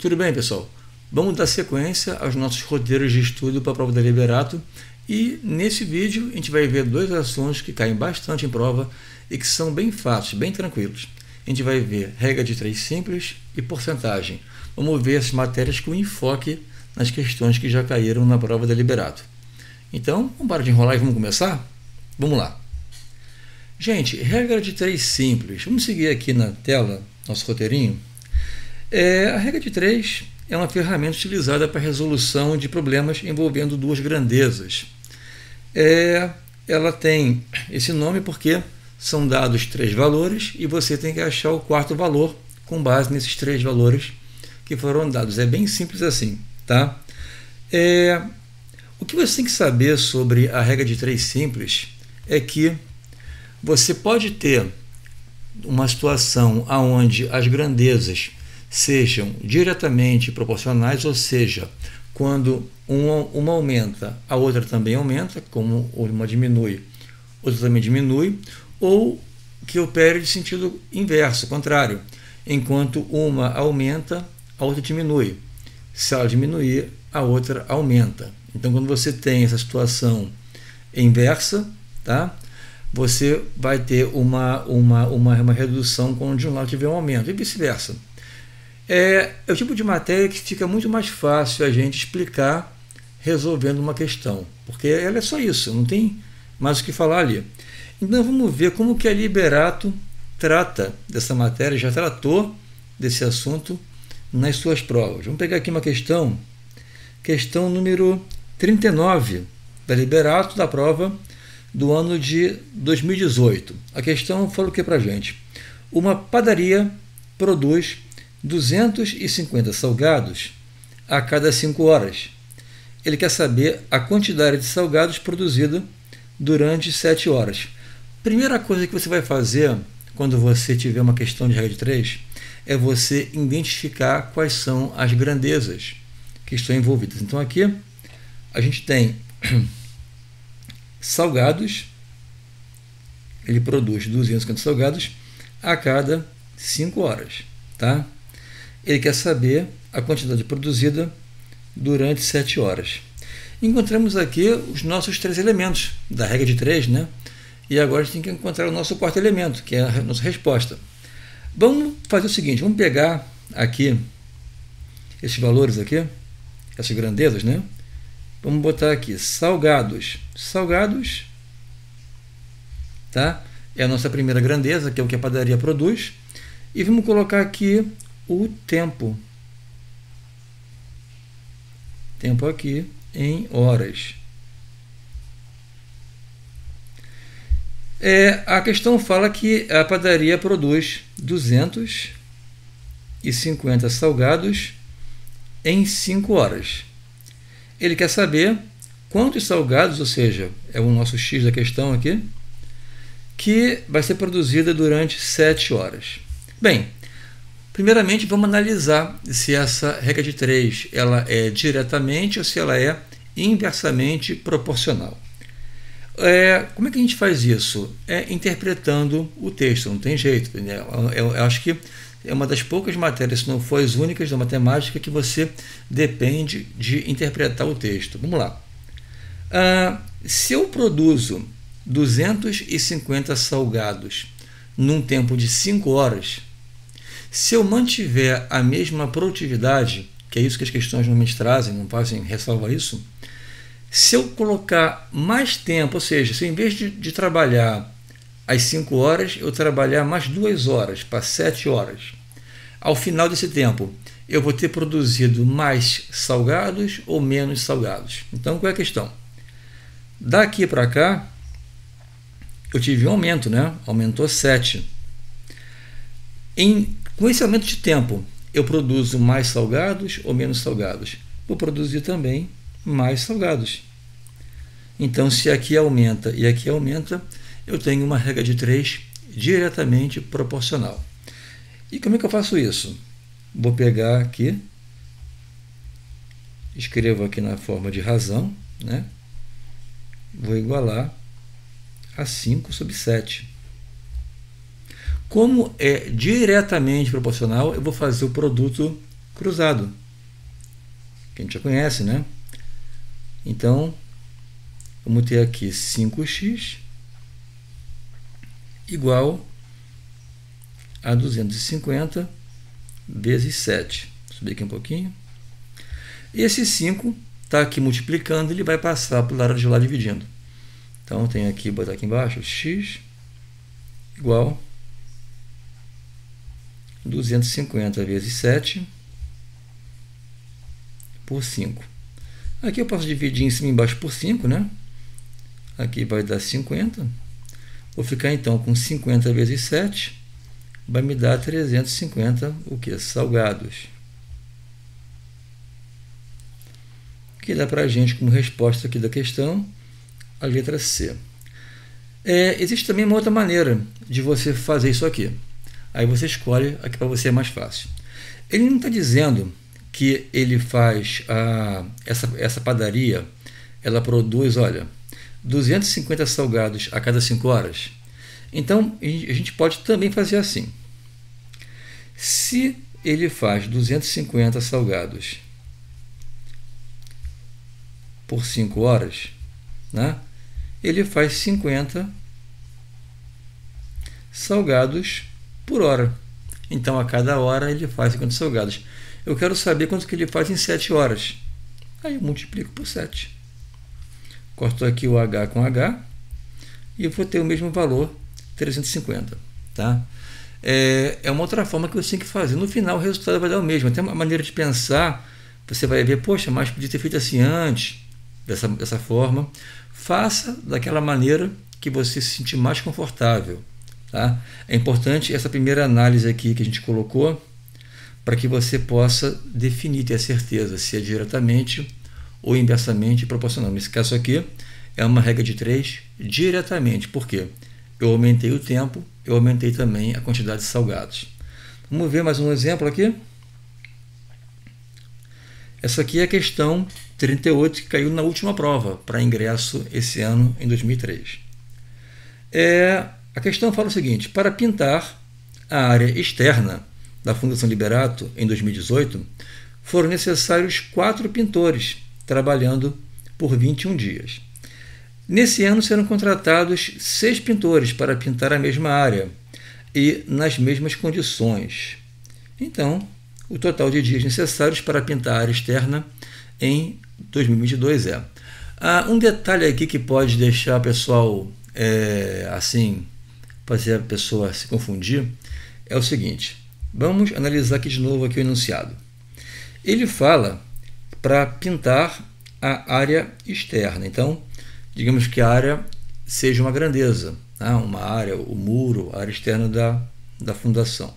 Tudo bem, pessoal? Vamos dar sequência aos nossos roteiros de estudo para a prova da Liberato e nesse vídeo a gente vai ver dois assuntos que caem bastante em prova e que são bem fáceis, bem tranquilos. A gente vai ver regra de 3 simples e porcentagem. Vamos ver essas matérias com enfoque nas questões que já caíram na prova da Liberato. Então, vamos parar de enrolar e vamos começar? Vamos lá. Gente, regra de 3 simples. Vamos seguir aqui na tela nosso roteirinho. A regra de 3 é uma ferramenta utilizada para a resolução de problemas envolvendo duas grandezas. Ela tem esse nome porque são dados 3 valores e você tem que achar o quarto valor com base nesses 3 valores que foram dados. É bem simples assim, tá? O que você tem que saber sobre a regra de 3 simples é que você pode ter uma situação onde as grandezas sejam diretamente proporcionais, ou seja, quando uma aumenta, a outra também aumenta, como uma diminui, outra também diminui, ou que opere de sentido inverso, contrário, enquanto uma aumenta, a outra diminui. Se ela diminuir, a outra aumenta. Então, quando você tem essa situação inversa, tá? Você vai ter uma redução quando de um lado tiver um aumento, e vice-versa. É o tipo de matéria que fica muito mais fácil a gente explicar resolvendo uma questão, porque ela é só isso, não tem mais o que falar ali. Então vamos ver como que a Liberato trata dessa matéria, já tratou desse assunto nas suas provas. Vamos pegar aqui uma questão número 39 da Liberato, da prova do ano de 2018. A questão fala o que para a gente? Uma padaria produz 250 salgados a cada 5 horas. Ele quer saber a quantidade de salgados produzida durante 7 horas. Primeira coisa que você vai fazer quando você tiver uma questão de regra de 3 é você identificar quais são as grandezas que estão envolvidas. Então aqui a gente tem salgados, ele produz 250 salgados a cada 5 horas, tá? Ele quer saber a quantidade produzida durante 7 horas. Encontramos aqui os nossos 3 elementos da regra de 3, né? E agora a gente tem que encontrar o nosso quarto elemento, que é a nossa resposta. Vamos fazer o seguinte, vamos pegar aqui esses valores aqui, essas grandezas, né? Vamos botar aqui salgados. Salgados, tá? É a nossa primeira grandeza, que é o que a padaria produz. E vamos colocar aqui o tempo. Tempo aqui em horas. A questão fala que a padaria produz 250 salgados em 5 horas. Ele quer saber quantos salgados, ou seja, é o nosso X da questão aqui, que vai ser produzida durante 7 horas. Bem, primeiramente vamos analisar se essa regra de 3 ela é diretamente ou se ela é inversamente proporcional. Como é que a gente faz isso? Interpretando o texto, não tem jeito, né? Eu acho que é uma das poucas matérias, se não for as únicas da matemática, que você depende de interpretar o texto. Vamos lá. Se eu produzo 250 salgados num tempo de 5 horas, se eu mantiver a mesma produtividade, que é isso que as questões normalmente trazem, não fazem ressalva isso, se eu colocar mais tempo, ou seja, se em vez de trabalhar às 5 horas, eu trabalhar mais 2 horas, para 7 horas, ao final desse tempo, eu vou ter produzido mais salgados ou menos salgados. Então, qual é a questão? Daqui para cá, eu tive um aumento, né? Aumentou 7. Com esse aumento de tempo, eu produzo mais salgados ou menos salgados? Vou produzir também mais salgados. Então, se aqui aumenta e aqui aumenta, eu tenho uma regra de 3 diretamente proporcional. E como é que eu faço isso? Vou pegar aqui, escrevo aqui na forma de razão, né? Vou igualar a 5 sobre 7. Como é diretamente proporcional, eu vou fazer o produto cruzado, que a gente já conhece, né? Então, vamos ter aqui 5x igual a 250 vezes 7. Vou subir aqui um pouquinho. Esse 5 está aqui multiplicando, ele vai passar para o lado de lá dividindo. Então, eu tenho aqui, vou botar aqui embaixo, x igual 250 vezes 7 por 5. Aqui eu posso dividir em cima e embaixo por 5, né? Aqui vai dar 50. Vou ficar então com 50 vezes 7, vai me dar 350, o que? Salgados. Que dá para a gente como resposta aqui da questão a letra C. Existe também uma outra maneira de você fazer isso aqui. Aí você escolhe a que para você é mais fácil. Ele não está dizendo que ele faz essa padaria, ela produz, olha, 250 salgados a cada 5 horas. Então, a gente pode também fazer assim. Se ele faz 250 salgados por 5 horas, né? Ele faz 50 salgados por hora. Então, a cada hora ele faz 50 salgados. Eu quero saber quanto que ele faz em 7 horas. Aí eu multiplico por 7. Corto aqui o H com H e eu vou ter o mesmo valor, 350. Tá? É uma outra forma que você tem que fazer. No final, o resultado vai dar o mesmo. Até uma maneira de pensar, você vai ver, poxa, mas podia ter feito assim antes, dessa forma. Faça daquela maneira que você se sentir mais confortável. Tá? É importante essa primeira análise aqui que a gente colocou, para que você possa definir, ter a certeza se é diretamente ou inversamente proporcional. Nesse caso aqui é uma regra de 3 diretamente. Por quê? Eu aumentei o tempo, eu aumentei também a quantidade de salgados. Vamos ver mais um exemplo aqui. Essa aqui é a questão 38, que caiu na última prova para ingresso esse ano, em 2003. A questão fala o seguinte: para pintar a área externa da Fundação Liberato em 2018, foram necessários 4 pintores, trabalhando por 21 dias. Nesse ano serão contratados 6 pintores para pintar a mesma área e nas mesmas condições. Então, o total de dias necessários para pintar a área externa em 2022 é. Um detalhe aqui que pode deixar o pessoal, assim, fazer a pessoa se confundir, é o seguinte. Vamos analisar aqui de novo aqui o enunciado. Ele fala para pintar a área externa. Então, digamos que a área seja uma grandeza, tá? Uma área, o muro, a área externa da fundação.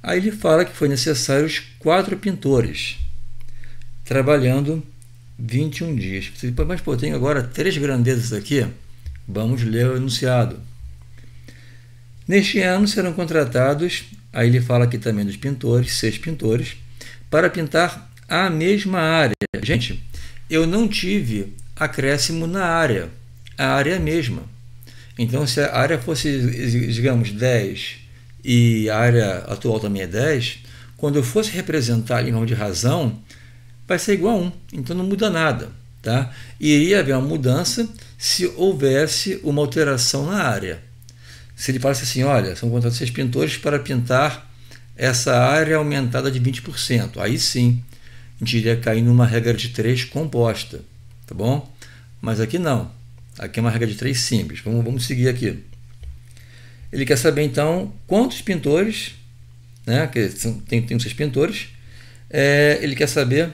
Aí ele fala que foi necessários 4 pintores, trabalhando 21 dias. Mas, pô, tem agora 3 grandezas aqui. Vamos ler o enunciado. Neste ano serão contratados, aí ele fala aqui também dos pintores, 6 pintores, para pintar a mesma área. Gente, eu não tive acréscimo na área, a área é a mesma. Então, se a área fosse, digamos, 10 e a área atual também é 10, quando eu fosse representar em nome de razão, vai ser igual a 1, então não muda nada. Tá? E iria haver uma mudança se houvesse uma alteração na área. Se ele falasse assim, olha, são contratados 6 pintores para pintar essa área aumentada de 20%, aí sim, a gente iria cair numa regra de 3 composta, tá bom? Mas aqui não, aqui é uma regra de 3 simples. Vamos seguir aqui. Ele quer saber então quantos pintores, né, que tem 6 pintores, ele quer saber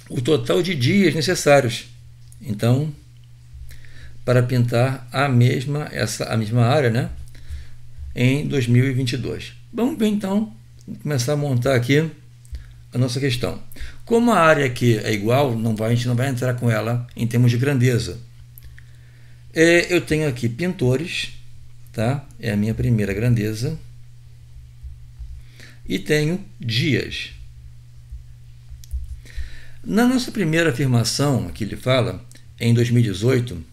o total de dias necessários, então, para pintar a mesma área, né, em 2022. Vamos ver então, começar a montar aqui a nossa questão. Como a área aqui é igual, a gente não vai entrar com ela em termos de grandeza. Eu tenho aqui pintores, tá? É a minha primeira grandeza. E tenho dias. Na nossa primeira afirmação, aqui ele fala, em 2018,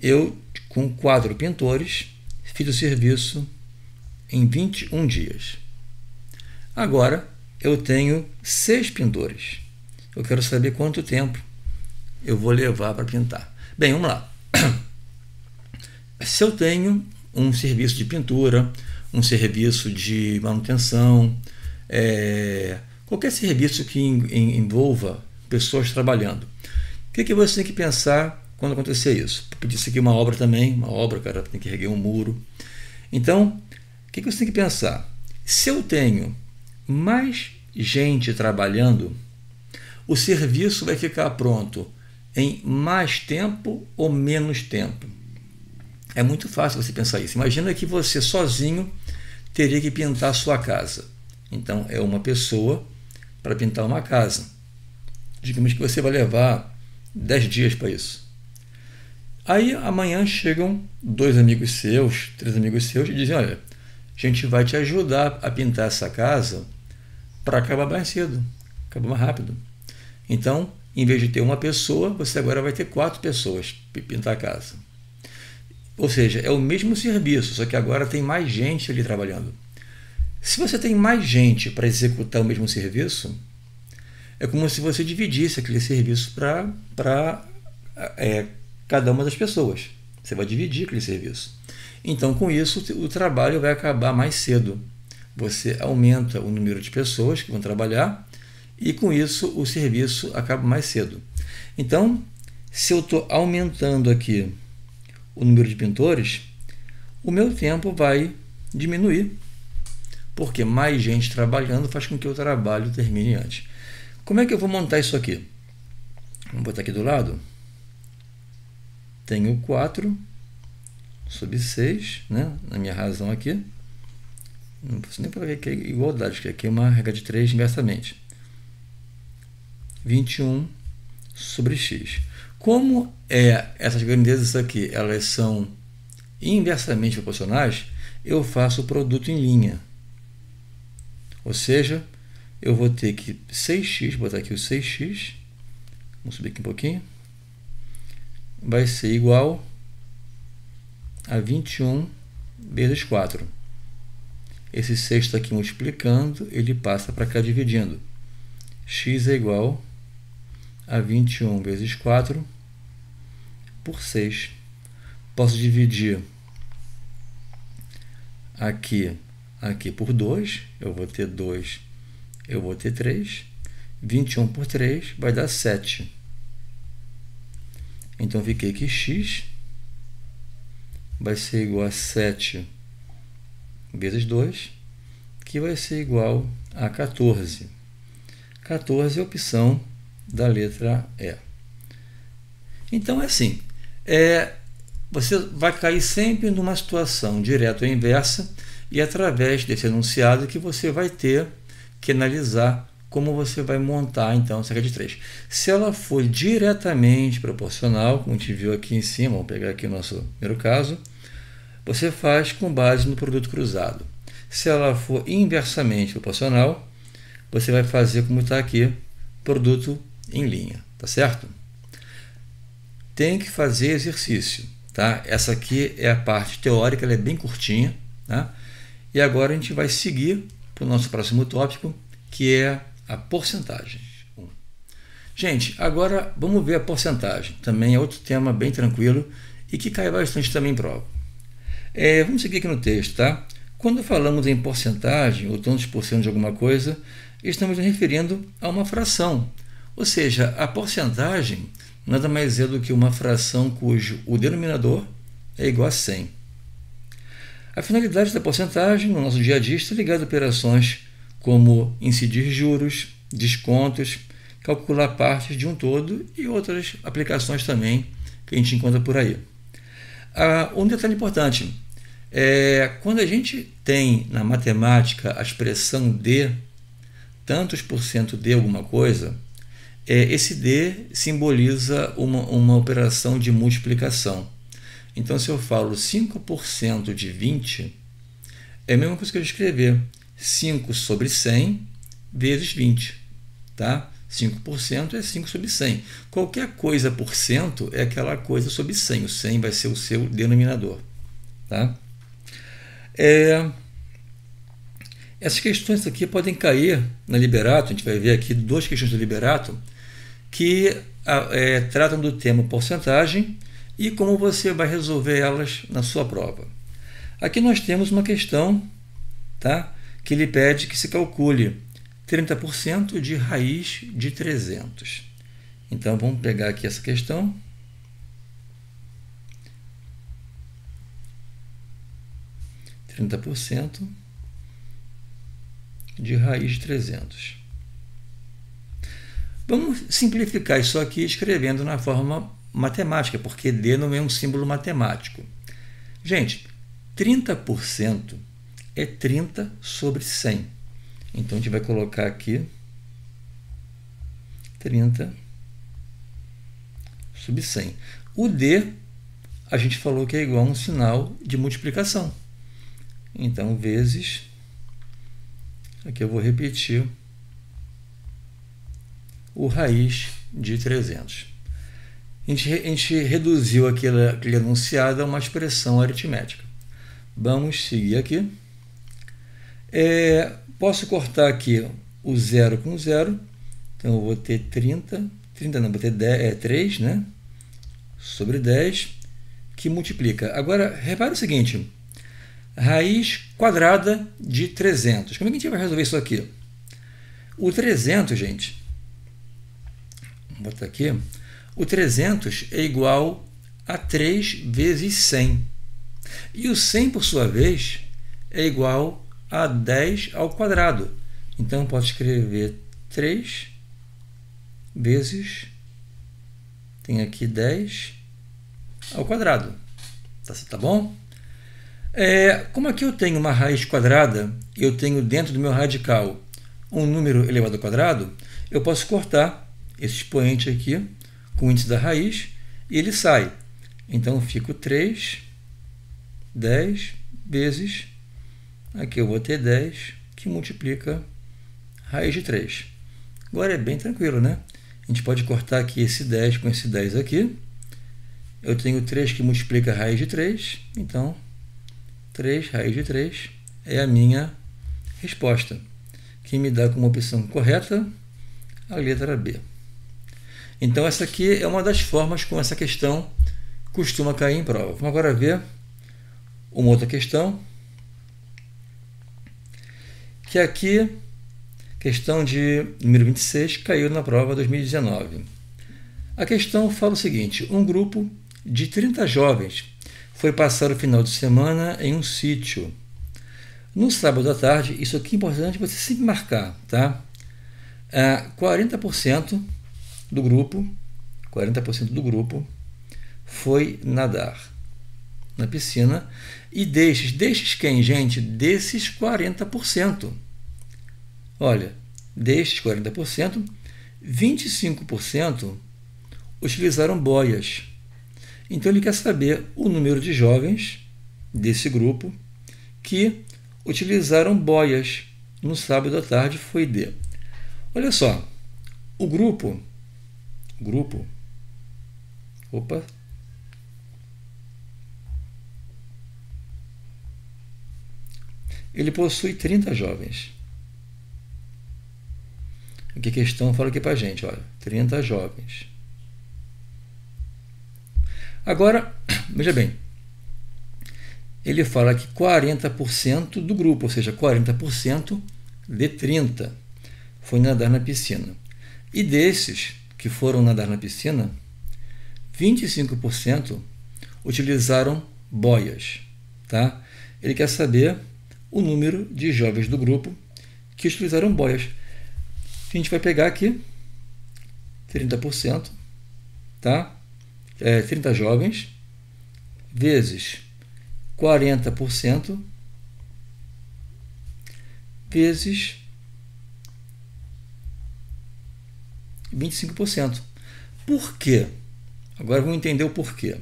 eu, com 4 pintores, fiz o serviço em 21 dias. Agora, eu tenho 6 pintores. Eu quero saber quanto tempo eu vou levar para pintar. Bem, vamos lá. Se eu tenho um serviço de pintura, um serviço de manutenção, qualquer serviço que envolva pessoas trabalhando, o que você tem que pensar quando acontecer isso? Podia ser aqui uma obra também, o cara tem que erguer um muro. Então, o que você tem que pensar? Se eu tenho mais gente trabalhando, o serviço vai ficar pronto em mais tempo ou menos tempo? É muito fácil você pensar isso. Imagina que você sozinho teria que pintar a sua casa. Então, é uma pessoa para pintar uma casa. Digamos que você vai levar 10 dias para isso. Aí, amanhã chegam 2 amigos seus, 3 amigos seus e dizem, olha, a gente vai te ajudar a pintar essa casa para acabar mais cedo, acabar mais rápido. Então, em vez de ter uma pessoa, você agora vai ter 4 pessoas para pintar a casa. Ou seja, é o mesmo serviço, só que agora tem mais gente ali trabalhando. Se você tem mais gente para executar o mesmo serviço, é como se você dividisse aquele serviço para cada uma das pessoas. Você vai dividir aquele serviço. Então, com isso, o trabalho vai acabar mais cedo. Você aumenta o número de pessoas que vão trabalhar e, com isso, o serviço acaba mais cedo. Então, se eu estou aumentando aqui o número de pintores, o meu tempo vai diminuir, porque mais gente trabalhando faz com que o trabalho termine antes. Como é que eu vou montar isso aqui? Vamos botar aqui do lado. Tenho 4 sobre 6, né? Na minha razão aqui. Não preciso nem falar que é igualdade, que aqui é uma regra de 3 inversamente. 21 sobre x. Como essas grandezas aqui elas são inversamente proporcionais, eu faço o produto em linha. Ou seja, eu vou ter que 6x, botar aqui o 6x, vamos subir aqui um pouquinho, vai ser igual a 21 vezes 4. Esse 6 está aqui multiplicando, ele passa para cá dividindo. X é igual a 21 vezes 4 por 6. Posso dividir aqui por 2, eu vou ter 2, eu vou ter 3. 21 por 3 vai dar 7. Então, fiquei que x vai ser igual a 7 vezes 2, que vai ser igual a 14. 14 é a opção da letra E. Então, é assim, você vai cair sempre numa situação direta ou inversa, e através desse enunciado que você vai ter que analisar como você vai montar, então, essa regra de 3. Se ela for diretamente proporcional, como a gente viu aqui em cima, vamos pegar aqui o nosso primeiro caso, você faz com base no produto cruzado. Se ela for inversamente proporcional, você vai fazer como está aqui, produto em linha, tá certo? Tem que fazer exercício, tá? Essa aqui é a parte teórica, ela é bem curtinha, tá? E agora a gente vai seguir para o nosso próximo tópico, que é a porcentagem. Gente, agora vamos ver a porcentagem. Também é outro tema bem tranquilo e que cai bastante também em prova. Vamos seguir aqui no texto, tá? Quando falamos em porcentagem, ou tantos por cento de alguma coisa, estamos nos referindo a uma fração. Ou seja, a porcentagem nada mais é do que uma fração cujo o denominador é igual a 100. A finalidade da porcentagem no nosso dia a dia está ligada a operações como incidir juros, descontos, calcular partes de um todo e outras aplicações também que a gente encontra por aí. Um detalhe importante, quando a gente tem na matemática a expressão D, tantos por cento de alguma coisa, esse D simboliza uma operação de multiplicação. Então, se eu falo 5% de 20, é a mesma coisa que eu escrever 5 sobre 100 vezes 20. Tá? 5% é 5 sobre 100. Qualquer coisa por cento é aquela coisa sobre 100. O 100 vai ser o seu Essas questões aqui podem cair na Liberato. A gente vai ver aqui duas questões do Liberato que tratam do tema porcentagem e como você vai resolver elas na sua prova. Aqui nós temos uma questão, tá, que ele pede que se calcule 30% de raiz de 300. Então, vamos pegar aqui essa questão. %30 de raiz de 300. Vamos simplificar isso aqui escrevendo na forma matemática, porque D não é um símbolo matemático. Gente, 30% é 30 sobre 100. Então, a gente vai colocar aqui 30 sobre 100. O D, a gente falou que é igual a um sinal de multiplicação. Então, vezes, aqui eu vou repetir, o raiz de 300. A gente reduziu aquele enunciado a uma expressão aritmética. Vamos seguir aqui. Posso cortar aqui o 0 com 0. Então, eu vou ter 30 não, vou ter 3, né? Sobre 10, que multiplica. Agora, repare o seguinte. Raiz quadrada de 300. Como é que a gente vai resolver isso aqui? O 300, gente, vou botar aqui, o 300 é igual a 3 vezes 100. E o 100, por sua vez, é igual a 10 ao quadrado. Então, eu posso escrever 3 vezes, tem aqui 10 ao quadrado. Tá bom? Como aqui eu tenho uma raiz quadrada, eu tenho dentro do meu radical um número elevado ao quadrado, eu posso cortar esse expoente aqui com o índice da raiz e ele sai. Então, eu fico 3, 10 vezes, aqui eu vou ter 10, que multiplica raiz de 3. Agora é bem tranquilo, né? A gente pode cortar aqui esse 10 com esse 10 aqui. Eu tenho 3 que multiplica raiz de 3, então 3 raiz de 3 é a minha resposta, que me dá como opção correta a letra B. Então, essa aqui é uma das formas como essa questão costuma cair em prova. Vamos agora ver uma outra questão, que aqui, questão de número 26, caiu na prova 2019. A questão fala o seguinte: um grupo de 30 jovens foi passar o final de semana em um sítio. No sábado à tarde, isso aqui é importante você sempre marcar, tá? 40% do grupo foi nadar na piscina. E destes quem, gente? Desses 40%. Olha, destes 40%, 25% utilizaram boias. Então, ele quer saber o número de jovens desse grupo que utilizaram boias no sábado à tarde, foi D. Olha só, o grupo, ele possui 30 jovens. O que a questão fala aqui para a gente? Olha, 30 jovens. Agora, veja bem, ele fala que 40% do grupo, ou seja, 40% de 30, foi nadar na piscina. E desses que foram nadar na piscina, 25% utilizaram boias. Tá? Ele quer saber o número de jovens do grupo que utilizaram boias. A gente vai pegar aqui 30%, tá? 30 jovens, vezes 40%, vezes 25%. Por quê? Agora vamos entender o porquê.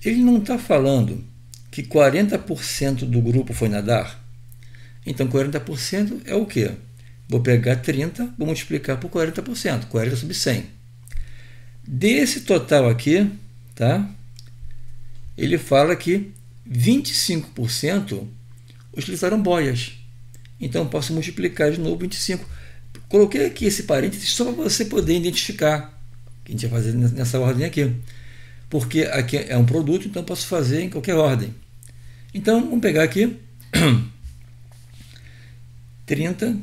Ele não está falando que 40% do grupo foi nadar? Então, 40% é o quê? Vou pegar 30, vou multiplicar por 40%, 40 sobre 100. Desse total aqui, tá? Ele fala que 25% utilizaram boias. Então eu posso multiplicar de novo 25. Coloquei aqui esse parênteses só para você poder identificar o que a gente vai fazer nessa ordem aqui. Porque aqui é um produto, então eu posso fazer em qualquer ordem. Então vamos pegar aqui 30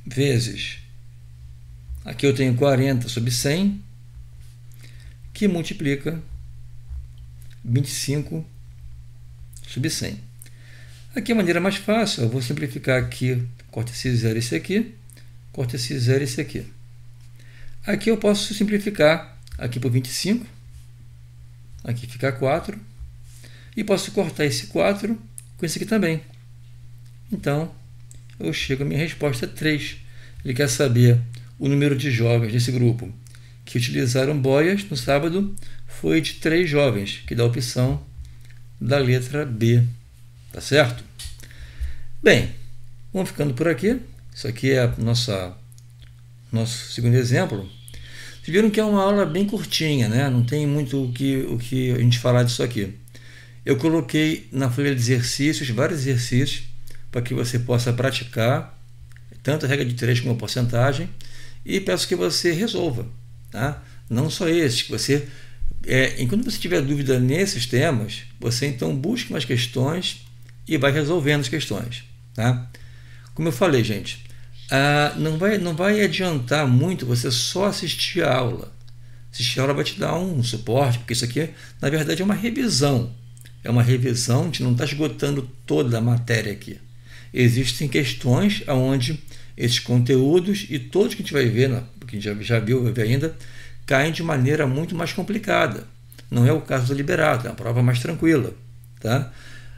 vezes, aqui eu tenho 40 sobre 100, que multiplica 25 sobre 100. Aqui a maneira mais fácil, eu vou simplificar aqui, corta esse zero esse aqui, corta esse zero esse aqui. Aqui eu posso simplificar aqui por 25, aqui fica 4, e posso cortar esse 4 com esse aqui também. Então, eu chego à minha resposta 3. Ele quer saber o número de jovens desse grupo que utilizaram boias no sábado foi de 3 jovens, que dá a opção da letra B. Tá certo? Bem, vamos ficando por aqui. Isso aqui é nosso segundo exemplo. Vocês viram que é uma aula bem curtinha, né? Não tem muito o que a gente falar disso aqui. Eu coloquei na folha de exercícios, vários exercícios, para que você possa praticar, tanto a regra de 3 como a porcentagem, e peço que você resolva. Tá? Não só esses, que você, enquanto você tiver dúvida nesses temas, você então busque mais questões e vai resolvendo as questões. Tá? Como eu falei, gente, não vai adiantar muito você só assistir a aula. Assistir a aula vai te dar um suporte, porque isso aqui, na verdade, é uma revisão. É uma revisão, a gente não está esgotando toda a matéria aqui. Existem questões onde esses conteúdos e todos que a gente vai ver, que a gente já viu, vai ver ainda, caem de maneira muito mais complicada. Não é o caso do liberado, é uma prova mais tranquila. Tá?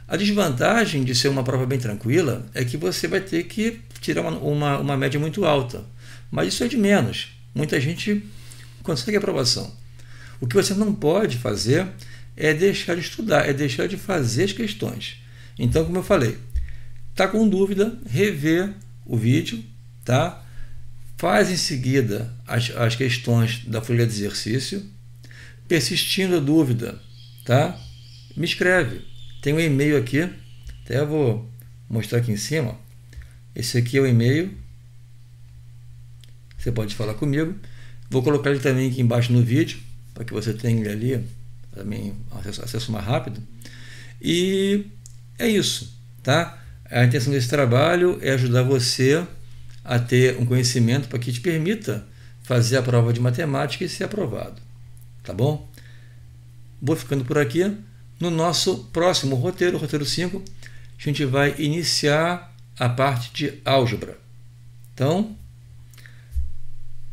A desvantagem de ser uma prova bem tranquila é que você vai ter que tirar uma média muito alta. Mas isso é de menos. Muita gente consegue aprovação. O que você não pode fazer é deixar de estudar, é deixar de fazer as questões. Então, como eu falei, está com dúvida, revê o vídeo, tá? Faz em seguida as questões da folha de exercício. Persistindo a dúvida, tá? Me escreve. Tem um e-mail aqui, até eu vou mostrar aqui em cima. Esse aqui é o e-mail. Você pode falar comigo. Vou colocar ele também aqui embaixo no vídeo, para que você tenha ele ali, também acesso mais rápido. E é isso, tá? A intenção desse trabalho é ajudar você a ter um conhecimento para que te permita fazer a prova de matemática e ser aprovado. Tá bom? Vou ficando por aqui. No nosso próximo roteiro, roteiro 5, a gente vai iniciar a parte de álgebra. Então,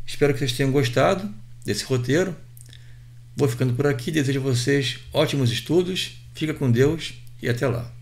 espero que vocês tenham gostado desse roteiro. Vou ficando por aqui. Desejo a vocês ótimos estudos. Fica com Deus e até lá.